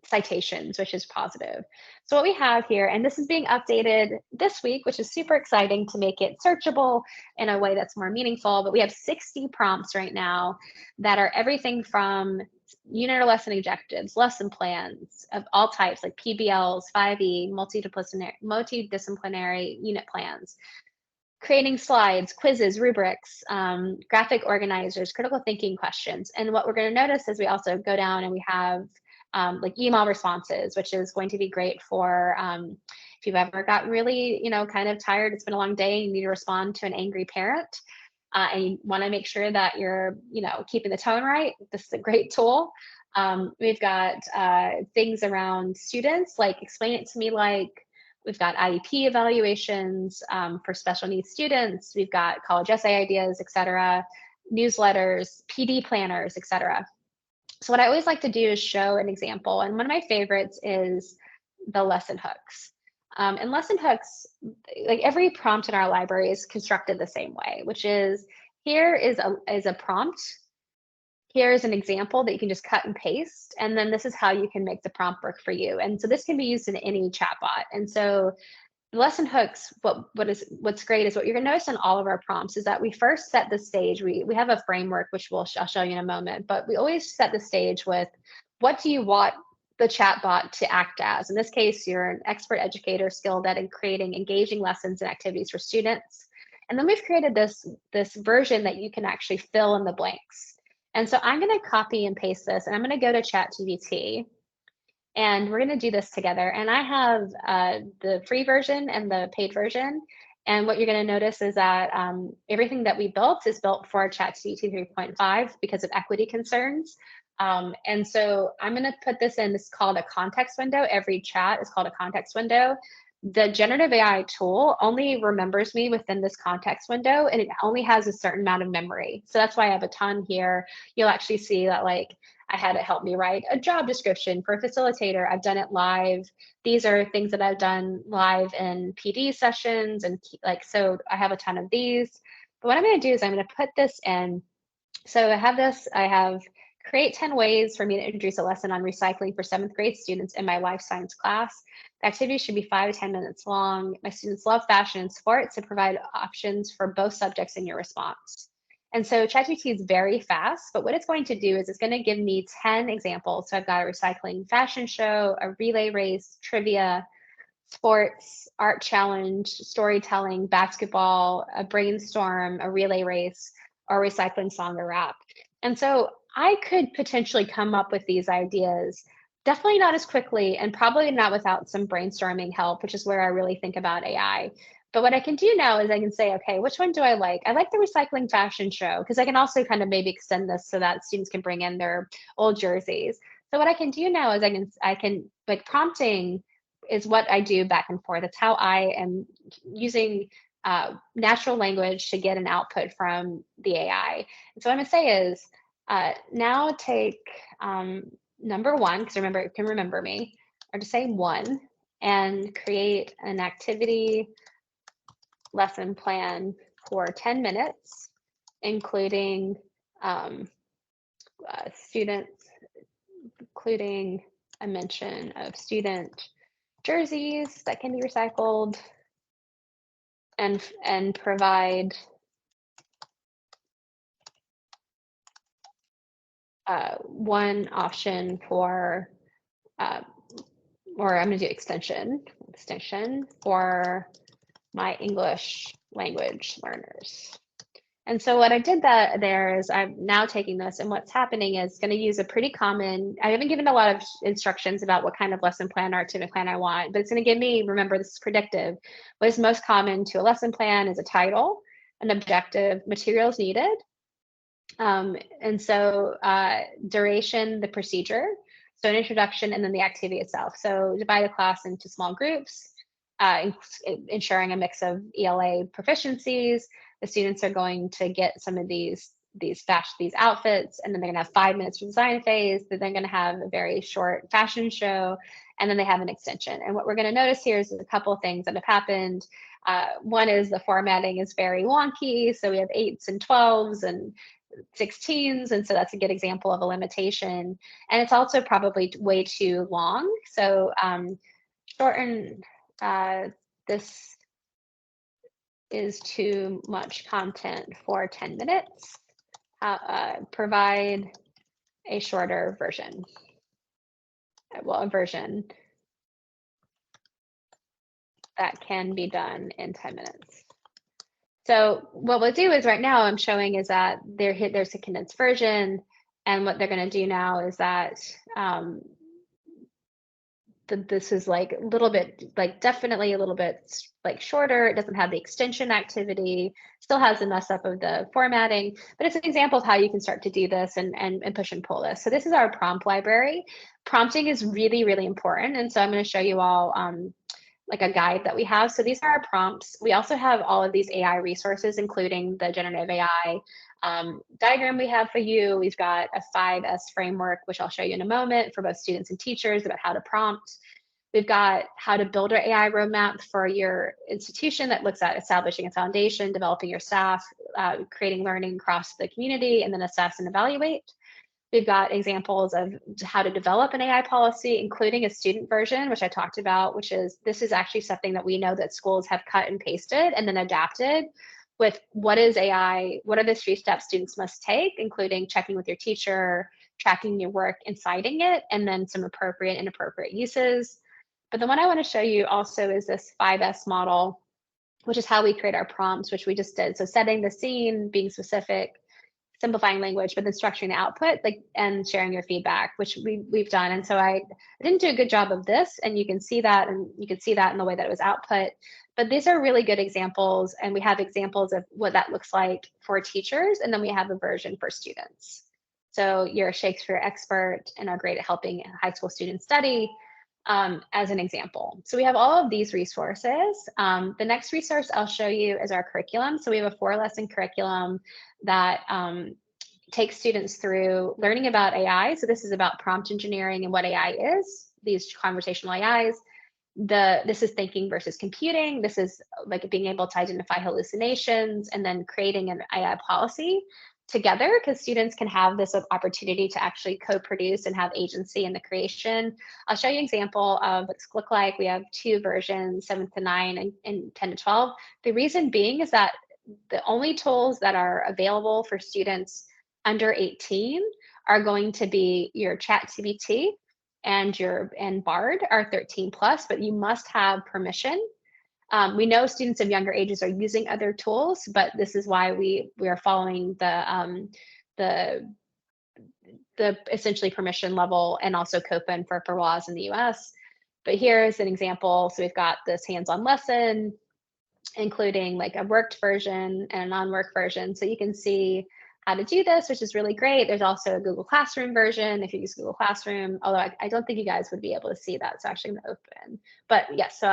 citations, which is positive. So what we have here, and this is being updated this week, which is super exciting to make it searchable in a way that's more meaningful, but we have 60 prompts right now that are everything from unit or lesson objectives, lesson plans of all types, like PBLs, 5E, multidisciplinary unit plans, creating slides, quizzes, rubrics, graphic organizers, critical thinking questions. And what we're going to notice is we also go down and we have like email responses, which is going to be great for if you've ever got really, kind of tired, it's been a long day, and you need to respond to an angry parent. And you want to make sure that you're, keeping the tone right. This is a great tool. We've got things around students, like explain it to me like. We've got IEP evaluations for special needs students. We've got college essay ideas, et cetera, newsletters, PD planners, et cetera. So what I always like to do is show an example. And one of my favorites is the lesson hooks. And lesson hooks, like every prompt in our library is constructed the same way, which is here is a prompt. Here's an example that you can just cut and paste. And then this is how you can make the prompt work for you. And so this can be used in any chatbot. And so lesson hooks, what's great is what you're going to notice in all of our prompts is that we first set the stage. We have a framework, which I'll show you in a moment, but we always set the stage with what do you want the chatbot to act as? In this case, you're an expert educator skilled at creating engaging lessons and activities for students. And then we've created this version that you can actually fill in the blanks. And so I'm going to copy and paste this, and I'm going to go to ChatGPT. And we're going to do this together. And I have the free version and the paid version. And what you're going to notice is that everything that we built is built for ChatGPT 3.5 because of equity concerns. And so I'm going to put this in. This is called a context window. Every chat is called a context window. The generative AI tool only remembers me within this context window, and it only has a certain amount of memory. So that's why I have a ton here. You'll actually see that like I had it help me write a job description for a facilitator. I've done it live. These are things that I've done live in PD sessions. And so I have a ton of these. But what I'm going to do is I'm going to put this in. So I have create 10 ways for me to introduce a lesson on recycling for 7th grade students in my life science class. The activity should be 5 to 10 minutes long. My students love fashion and sports, so provide options for both subjects in your response. And so ChatGPT is very fast, but what it's going to do is it's going to give me 10 examples. So I've got a recycling fashion show, a relay race, trivia, sports, art challenge, storytelling, basketball, a brainstorm, a relay race, or a recycling song or rap. And so I could potentially come up with these ideas, definitely not as quickly and probably not without some brainstorming help, which is where I really think about AI. But what I can do now is I can say, okay, which one do I like? I like the recycling fashion show because I can also kind of maybe extend this so that students can bring in their old jerseys. So what I can do now is I can like prompting is what I do back and forth. It's how I am using natural language to get an output from the AI. And so what I'm gonna say is now take number 1, because remember, it can remember me, or to say 1, and create an activity lesson plan for 10 minutes, including students, including a mention of student jerseys that can be recycled, and provide one option for, or I'm going to do extension for my English language learners. And so what I did there is I'm now taking this, and what's happening is going to use a pretty common, I haven't given a lot of instructions about what kind of lesson plan or activity plan I want, but it's going to give me, remember this is predictive, what is most common to a lesson plan is a title, an objective, materials needed, and so duration, the procedure, so an introduction, and then the activity itself. So divide a class into small groups, ensuring a mix of ELA proficiencies. The students are going to get some of these outfits, and then they're going to have 5 minutes for the design phase. Then they're going to have a very short fashion show, and then they have an extension. And what we're going to notice here is a couple of things that have happened. One is the formatting is very wonky, so we have 8s and 12s and 16s, and so that's a good example of a limitation. And it's also probably way too long. So shorten, this is too much content for 10 minutes. Provide a shorter version. Well, a version that can be done in 10 minutes. So what we'll do is right now I'm showing is that there's a condensed version, and what they're going to do now is that this is like a little bit, like definitely a little bit like shorter. It doesn't have the extension activity, still has the mess up of the formatting, but it's an example of how you can start to do this and push and pull this. So this is our prompt library. Prompting is really, really important. And so I'm going to show you all like a guide that we have. So these are our prompts. We also have all of these AI resources, including the generative AI diagram we have for you. We've got a 5S framework, which I'll show you in a moment, for both students and teachers about how to prompt. We've got how to build our AI roadmap for your institution that looks at establishing a foundation, developing your staff, creating learning across the community, and then assess and evaluate. We've got examples of how to develop an AI policy, including a student version, which I talked about, which is, this is actually something that we know that schools have cut and pasted and then adapted with what is AI, what are the 3 steps students must take, including checking with your teacher, tracking your work and citing it, and then some appropriate and inappropriate uses. But the one I want to show you also is this 5S model, which is how we create our prompts, which we just did. So setting the scene, being specific, simplifying language, but then structuring the output, like, and sharing your feedback, which we've done. And so I didn't do a good job of this, and you can see that, and you can see that in the way that it was output. But these are really good examples, and we have examples of what that looks like for teachers, and then we have a version for students. So you're a Shakespeare expert and are great at helping high school students study, as an example. So we have all of these resources. The next resource I'll show you is our curriculum. So we have a 4-lesson curriculum that takes students through learning about AI. So this is about prompt engineering and what AI is, these conversational AIs. This is thinking versus computing. This is like being able to identify hallucinations and then creating an AI policy together, because students can have this opportunity to actually co-produce and have agency in the creation. I'll show you an example of what it's look like. We have 2 versions, 7th to 9 and 10 to 12. The reason being is that the only tools that are available for students under 18 are going to be your ChatGPT and Bard are 13 plus, but you must have permission. We know students of younger ages are using other tools, but this is why we are following the essentially permission level and also COPA and FERPA laws in the US. But here's an example. So we've got this hands-on lesson, including like a worked version and a non-work version. So you can see how to do this, which is really great. There's also a Google Classroom version if you use Google Classroom, although I don't think you guys would be able to see that. It's actually going to open. But yes, so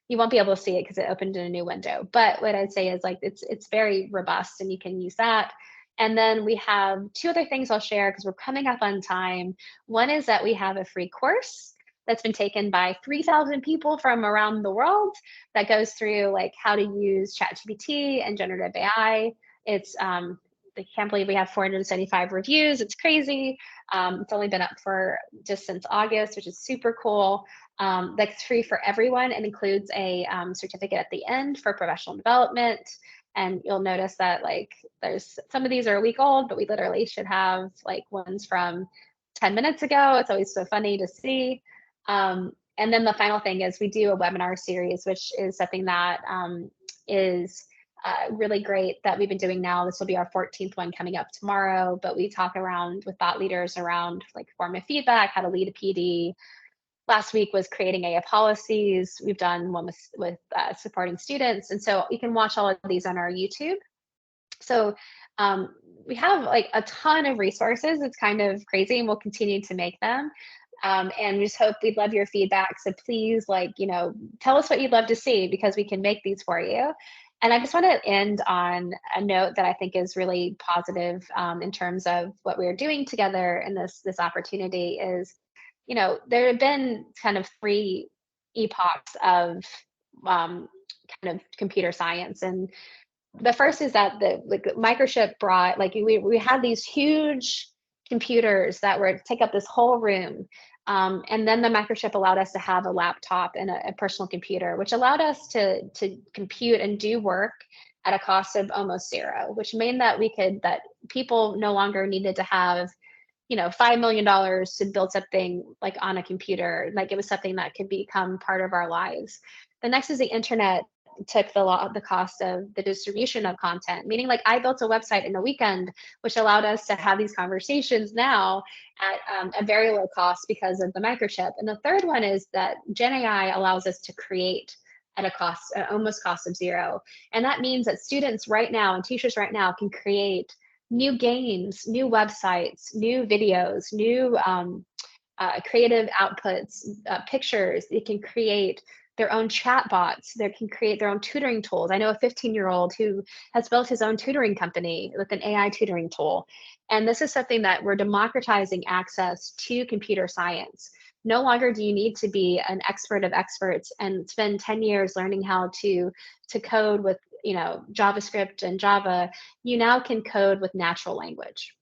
you won't be able to see it because it opened in a new window. But what I'd say is like it's very robust and you can use that. And then we have 2 other things I'll share because we're coming up on time. One is that we have a free course that's been taken by 3,000 people from around the world that goes through like how to use ChatGPT and generative AI. It's I can't believe we have 475 reviews. It's crazy. It's only been up for just since August, which is super cool. That's free for everyone and includes a certificate at the end for professional development. And you'll notice that like there's some of these are a week old, but we literally should have like ones from 10 minutes ago. It's always so funny to see. And then the final thing is we do a webinar series, which is something that is really great that we've been doing now. This will be our 14th one coming up tomorrow, but we talk around with thought leaders around like formative feedback, how to lead a PD. Last week was creating AI policies. We've done one with supporting students. And so you can watch all of these on our YouTube. So we have like a ton of resources. It's kind of crazy and we'll continue to make them. And we just hope we'd love your feedback. So please tell us what you'd love to see because we can make these for you. And I just want to end on a note that I think is really positive in terms of what we're doing together in this opportunity is, there have been kind of 3 epochs of kind of computer science. And the first is that the microchip brought, we had these huge computers that would take up this whole room. And then the microchip allowed us to have a laptop and a personal computer, which allowed us to compute and do work at a cost of almost zero, which meant that that people no longer needed to have, $5 million to build something like on a computer. Like it was something that could become part of our lives. The next is the internet took the cost of the distribution of content, meaning like I built a website in a weekend, which allowed us to have these conversations now at a very low cost because of the microchip. And the third one is that Gen AI allows us to create at a cost, almost cost of zero. And that means that students right now and teachers right now can create new games, new websites, new videos, new creative outputs, pictures. They can create their own chat bots. They can create their own tutoring tools. I know a 15-year-old who has built his own tutoring company with an AI tutoring tool. And this is something that we're democratizing access to computer science. No longer do you need to be an expert of experts and spend 10 years learning how to code with JavaScript and Java. You now can code with natural language.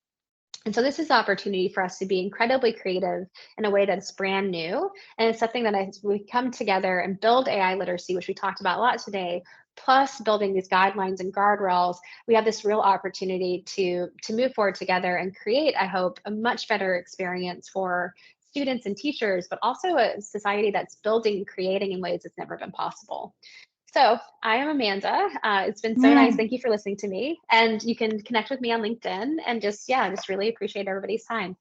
And so this is the opportunity for us to be incredibly creative in a way that's brand new. And it's something that as we come together and build AI literacy, which we talked about a lot today, plus building these guidelines and guardrails, we have this real opportunity to move forward together and create, I hope, a much better experience for students and teachers, but also a society that's building and creating in ways that's never been possible. So I am Amanda. It's been so nice. Thank you for listening to me. And you can connect with me on LinkedIn and just really appreciate everybody's time.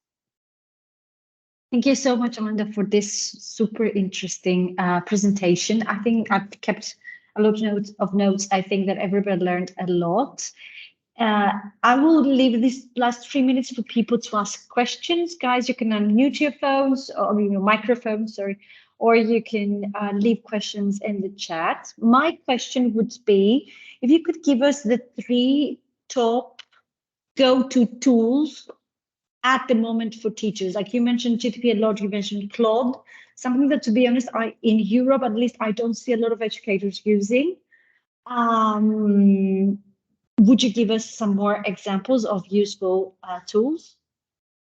Thank you so much, Amanda, for this super interesting presentation. I think I've kept a lot of notes. I think that everybody learned a lot. I will leave these last 3 minutes for people to ask questions. Guys, you can unmute your phones or your microphones, sorry, or you can leave questions in the chat. My question would be, if you could give us the 3 top go-to tools at the moment for teachers. Like you mentioned GTP a lot, you mentioned Claude, something that, to be honest, in Europe, at least, I don't see a lot of educators using. Would you give us some more examples of useful tools?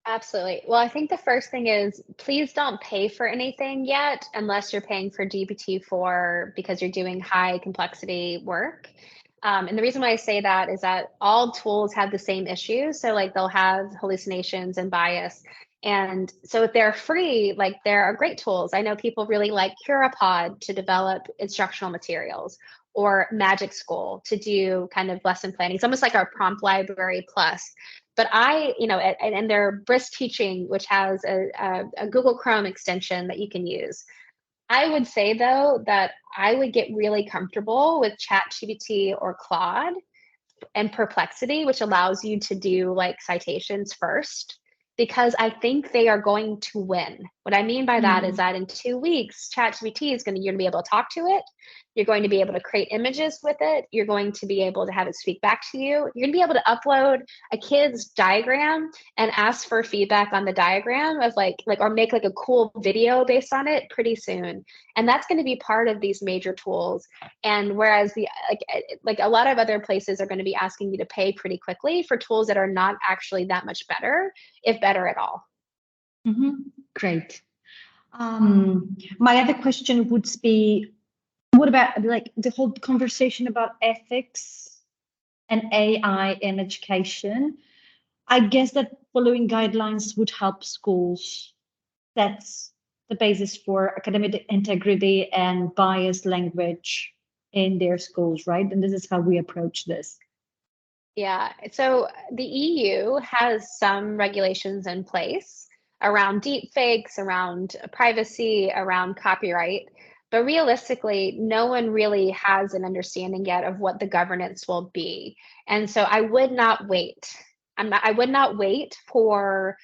Absolutely. Well, I think the first thing is please don't pay for anything yet unless you're paying for GPT-4 because you're doing high complexity work. And the reason why I say that is that all tools have the same issues. So like they'll have hallucinations and bias. And so if they're free, like there are great tools. I know people really like CuraPod to develop instructional materials, or Magic School to do kind of lesson planning. It's almost like our prompt library plus. But and their Brisk Teaching, which has a Google Chrome extension that you can use. I would say, though, that I would get really comfortable with ChatGPT or Claude and Perplexity, which allows you to do like citations first, because I think they are going to win. What I mean by that is that in 2 weeks, ChatGPT is you're going to be able to talk to it. You're going to be able to create images with it. You're going to be able to have it speak back to you. You're going to be able to upload a kid's diagram and ask for feedback on the diagram of or make like a cool video based on it pretty soon. And that's going to be part of these major tools. And whereas like a lot of other places are going to be asking you to pay pretty quickly for tools that are not actually that much better, if better at all. Great. My other question would be, what about like the whole conversation about ethics and AI in education? I guess that following guidelines would help schools. That's the basis for academic integrity and biased language in their schools, right? And this is how we approach this. Yeah, so the EU has some regulations in place around deep fakes, around privacy, around copyright. But realistically, no one really has an understanding yet of what the governance will be. And so I would not wait. I would not wait for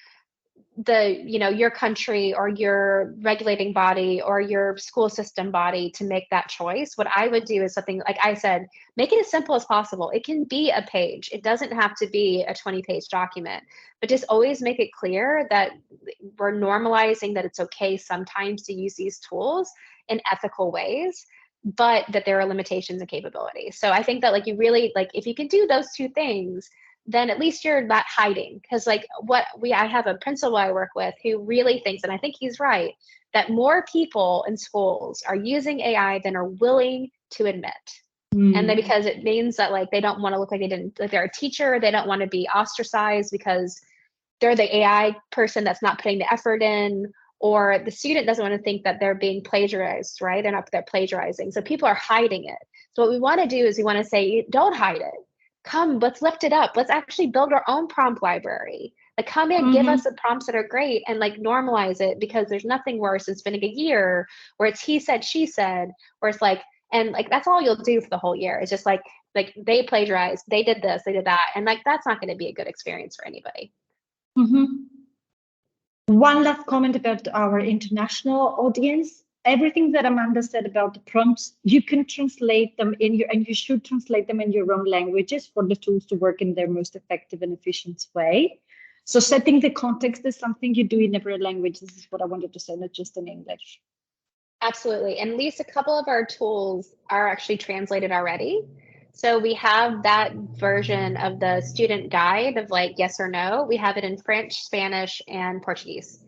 your country or your regulating body or your school system body to make that choice. What I would do is something like I said, make it as simple as possible. It can be a page. It doesn't have to be a 20-page document, but just always make it clear that we're normalizing that it's okay sometimes to use these tools in ethical ways, but that there are limitations and capabilities. So I think that you really if you can do those two things, then at least you're not hiding. Because I have a principal I work with who really thinks, and I think he's right, that more people in schools are using AI than are willing to admit. And then because it means that they don't want to look like they're a teacher, they don't want to be ostracized because they're the AI person that's not putting the effort in, or the student doesn't want to think that they're being plagiarized, right? They're plagiarizing. So people are hiding it. So what we want to do is we want to say, don't hide it. Come, let's lift it up. Let's actually build our own prompt library. Come in, give us the prompts that are great and normalize it, because there's nothing worse than spending a year where it's he said, she said, where it's that's all you'll do for the whole year. It's just they plagiarized, they did this, they did that. And that's not going to be a good experience for anybody. One last comment about our international audience. Everything that Amanda said about the prompts, you can translate them and you should translate them in your own languages for the tools to work in their most effective and efficient way. So setting the context is something you do in every language. This is what I wanted to say, not just in English. Absolutely. And at least a couple of our tools are actually translated already. So we have that version of the student guide of yes or no. We have it in French, Spanish, and Portuguese.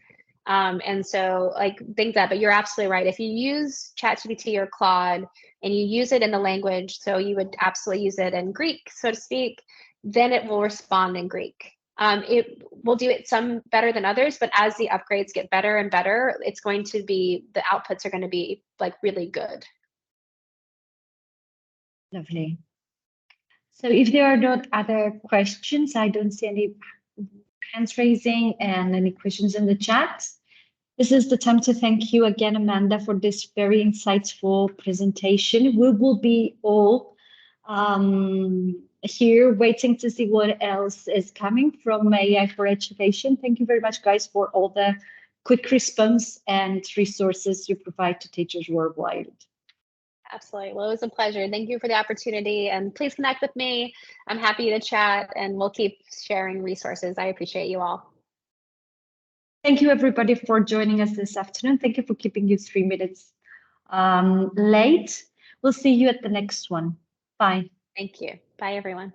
And so think that, but you're absolutely right. If you use ChatGPT or Claude and you use it in the language, so you would absolutely use it in Greek, so to speak, then it will respond in Greek. It will do it some better than others, but as the upgrades get better and better, it's going to be, the outputs are going to be really good. Lovely. So if there are not other questions, I don't see any hands raising and any questions in the chat. This is the time to thank you again, Amanda, for this very insightful presentation. We will be all here waiting to see what else is coming from AI for Education. Thank you very much, guys, for all the quick response and resources you provide to teachers worldwide. Absolutely. Well, it was a pleasure. Thank you for the opportunity, and please connect with me. I'm happy to chat, and we'll keep sharing resources. I appreciate you all. Thank you, everybody, for joining us this afternoon. Thank you for keeping you 3 minutes late. We'll see you at the next one. Bye. Thank you. Bye, everyone.